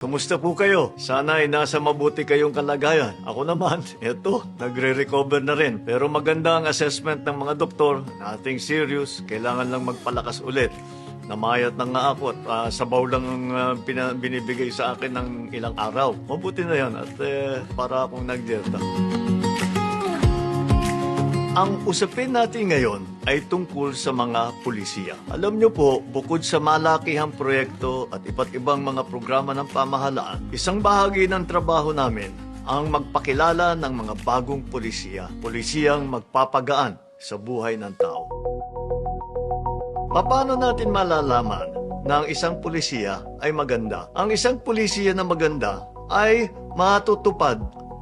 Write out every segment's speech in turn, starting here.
Kumusta po kayo? Sana ay nasa mabuti kayong kalagayan. Ako naman, eto, nagre-recover na rin. Pero maganda ang assessment ng mga doktor. Nothing serious, kailangan lang magpalakas ulit. Namayat na nga ako at sabaw lang ang binibigay sa akin ng ilang araw. Mabuti na yan at para akong nag-dieta. Ang usapin natin ngayon ay tungkol sa mga pulisiya. Alam niyo po, bukod sa malakihang proyekto at iba't ibang mga programa ng pamahalaan, isang bahagi ng trabaho namin ang magpakilala ng mga bagong pulisiya. Pulisiyang magpapagaan sa buhay ng tao. Paano natin malalaman na ang isang pulisiya ay maganda? Ang isang pulisiya na maganda ay matutupad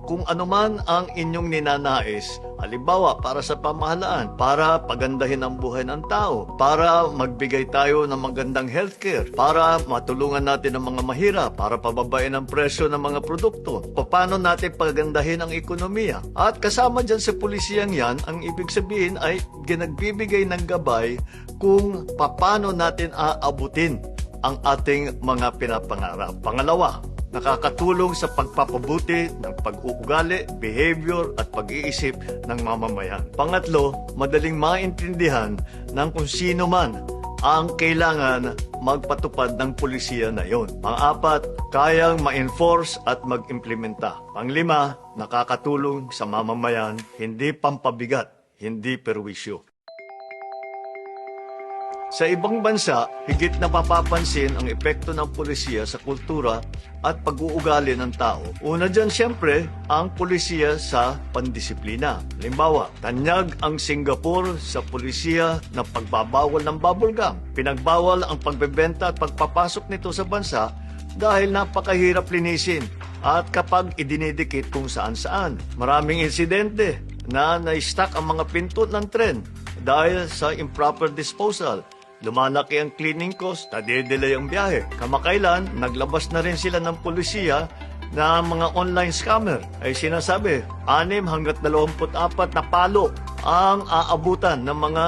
kung anuman ang inyong ninanais, halimbawa para sa pamahalaan, para pagandahin ang buhay ng tao, para magbigay tayo ng magandang healthcare, para matulungan natin ang mga mahirap, para pababain ang presyo ng mga produkto, paano natin pagandahin ang ekonomiya. At kasama dyan sa pulisiyang yan, ang ibig sabihin ay ginagbibigay ng gabay kung paano natin aabutin ang ating mga pinapangarap. Pangalawa, nakakatulong sa pagpapabuti ng pag-uugali, behavior at pag-iisip ng mamamayan. Pangatlo, madaling maintindihan ng kung sino man ang kailangan magpatupad ng pulisiya na yon. Pang-apat, kayang ma-enforce at mag-implementa. Panglima, nakakatulong sa mamamayan, hindi pampabigat, hindi perwisyo. Sa ibang bansa, higit na mapapansin ang epekto ng pulisiya sa kultura at pag-uugali ng tao. Una dyan siyempre, ang pulisiya sa pandisiplina. Halimbawa, tanyag ang Singapore sa pulisiya na pagbabawal ng bubble gum. Pinagbawal ang pagbebenta at pagpapasok nito sa bansa dahil napakahirap linisin at kapag idinidikit kung saan-saan. Maraming insidente na na-stuck ang mga pinto ng tren dahil sa improper disposal. Lumalaki ang cleaning cost, nade-delay ang biyahe. Kamakailan, naglabas na rin sila ng pulisiya na mga online scammer. Ay sinasabi, 6 hanggat 24 na palo ang aabutan ng mga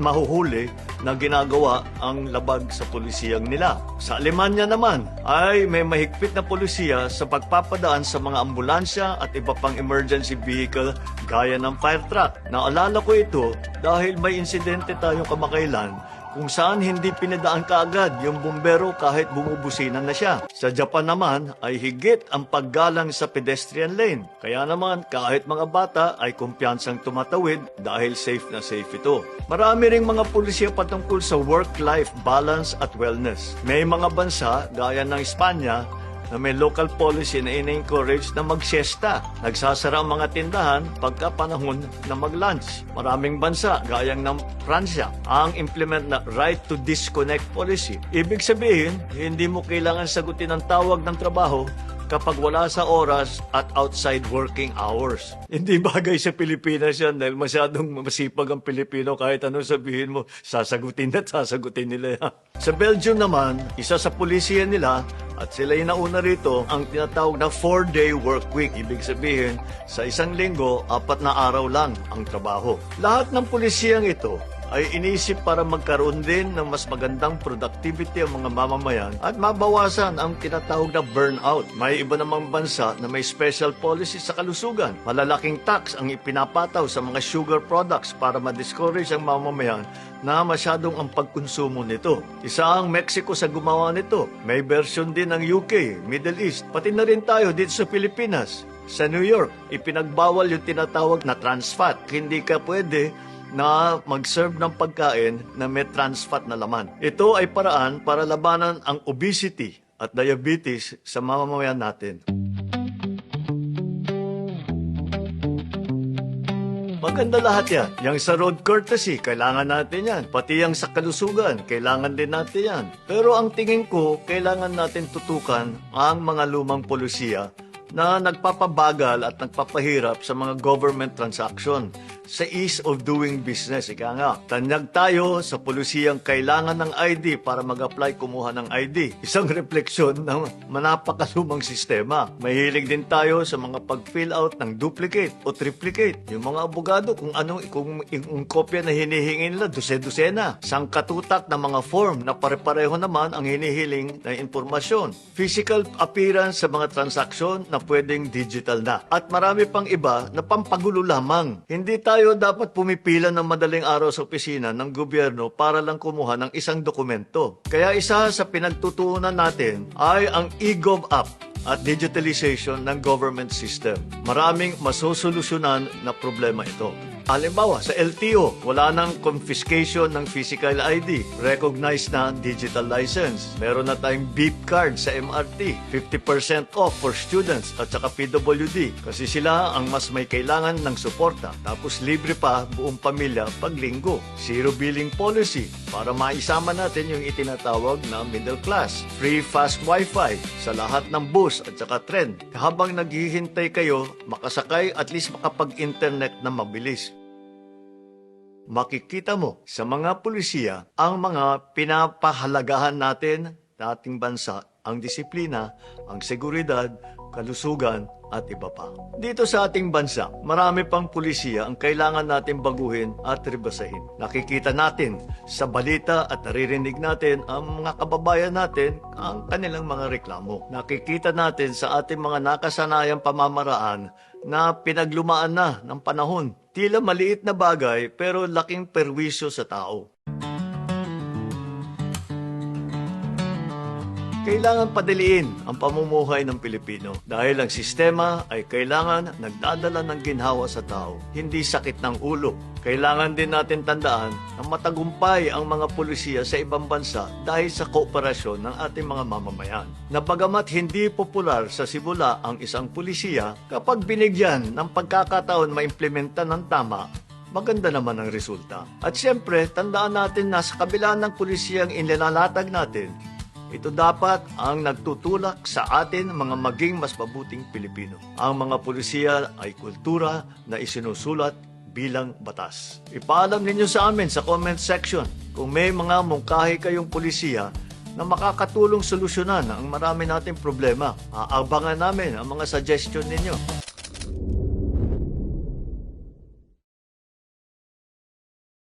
mahuhuli na ginagawa ang labag sa pulisiyang nila. Sa Alemanya naman ay may mahigpit na pulisiya sa pagpapadaan sa mga ambulansya at iba pang emergency vehicle gaya ng fire truck. Naalala ko ito dahil may insidente tayong kamakailan kung saan hindi pinadaan kaagad yung bumbero kahit bumubusinan na siya. Sa Japan naman ay higit ang paggalang sa pedestrian lane. Kaya naman kahit mga bata ay kumpiyansang tumatawid dahil safe na safe ito. Marami ring mga pulisya patungkol sa work-life balance at wellness. May mga bansa gaya ng Espanya na may local policy na ina-encourage na mag-siesta. Nagsasara ang mga tindahan pagka panahon na mag-lunch. Maraming bansa, gayang ng Pransya, ang implement na right to disconnect policy. Ibig sabihin, hindi mo kailangan sagutin ang tawag ng trabaho kapag wala sa oras at outside working hours. Hindi bagay sa Pilipinas yan dahil masyadong masipag ang Pilipino kahit anong sabihin mo, sasagutin at sasagutin nila yan. Sa Belgium naman, isa sa pulisiya nila at sila yung nauna rito ang tinatawag na 4-day work week. Ibig sabihin, sa isang linggo, 4 na araw lang ang trabaho. Lahat ng pulisiyang ito ay iniisip para magkaroon din ng mas magandang productivity ang mga mamamayan at mabawasan ang tinatawag na burnout. May iba namang bansa na may special policy sa kalusugan. Malalaking tax ang ipinapataw sa mga sugar products para ma-discourage ang mamamayan na masyadong ang pagkonsumo nito. Isa ang Mexico sa gumawa nito. May version din ng UK, Middle East, pati na rin tayo dito sa Pilipinas. Sa New York, ipinagbawal yung tinatawag na trans fat. Hindi ka pwede na mag-serve ng pagkain na may trans fat na laman. Ito ay paraan para labanan ang obesity at diabetes sa mamamayan natin. Maganda lahat yan. Yang sa road courtesy, kailangan natin yan. Pati yang sa kalusugan, kailangan din natin yan. Pero ang tingin ko, kailangan natin tutukan ang mga lumang pulisiya na nagpapabagal at nagpapahirap sa mga government transaction, sa ease of doing business. Ika nga, tanyag tayo sa polisiyang kailangan ng ID para mag-apply kumuha ng ID. Isang refleksyon ng manapakalumang sistema. Mahilig din tayo sa mga pag-fill out ng duplicate o triplicate. Yung mga abogado, kung yung kopya na hinihingi nila, dose-dosena. Sangkatutak ng mga form na pare-pareho naman ang hinihiling na impormasyon. Physical appearance sa mga transaksyon na pwedeng digital na. At marami pang iba na pampagulo lamang. Hindi tayo dapat pumipila ng madaling araw sa opisina ng gobyerno para lang kumuha ng isang dokumento. Kaya isa sa pinagtutuunan natin ay ang eGov app at digitalization ng government system. Maraming masosolusyonan na problema ito. Halimbawa, sa LTO, wala nang confiscation ng physical ID. Recognized na digital license. Meron na tayong beep card sa MRT. 50% off for students at saka PWD. Kasi sila ang mas may kailangan ng suporta. Tapos libre pa buong pamilya pag linggo. Zero billing policy para maisama natin yung itinatawag na middle class. Free fast wifi sa lahat ng bus at saka tren. Habang naghihintay kayo, makasakay at least makapag-internet na mabilis. Makikita mo sa mga pulisiya ang mga pinapahalagahan natin sa ating bansa, ang disiplina, ang seguridad, kalusugan, at iba pa. Dito sa ating bansa, marami pang pulisiya ang kailangan natin baguhin at rebasahin. Nakikita natin sa balita at naririnig natin ang mga kababayan natin ang kanilang mga reklamo. Nakikita natin sa ating mga nakasanayang pamamaraan na pinaglumaan na ng panahon. Tila maliit na bagay pero laking perwisyo sa tao. Kailangan padaliin ang pamumuhay ng Pilipino dahil ang sistema ay kailangan nagdadala ng ginhawa sa tao, hindi sakit ng ulo. Kailangan din natin tandaan na matagumpay ang mga pulisiya sa ibang bansa dahil sa kooperasyon ng ating mga mamamayan. Na bagamat hindi popular sa simula ang isang pulisiya, kapag binigyan ng pagkakataon maimplementa ng tama, maganda naman ang resulta. At siyempre, tandaan natin na sa kabila ng pulisiyang inilalatag natin, ito dapat ang nagtutulak sa atin mga maging mas mabuting Pilipino. Ang mga pulisiya ay kultura na isinusulat bilang batas. Ipaalam ninyo sa amin sa comment section kung may mga mungkahi kayong pulisiya na makakatulong solusyonan ang marami nating problema. Aabangan namin ang mga suggestion ninyo.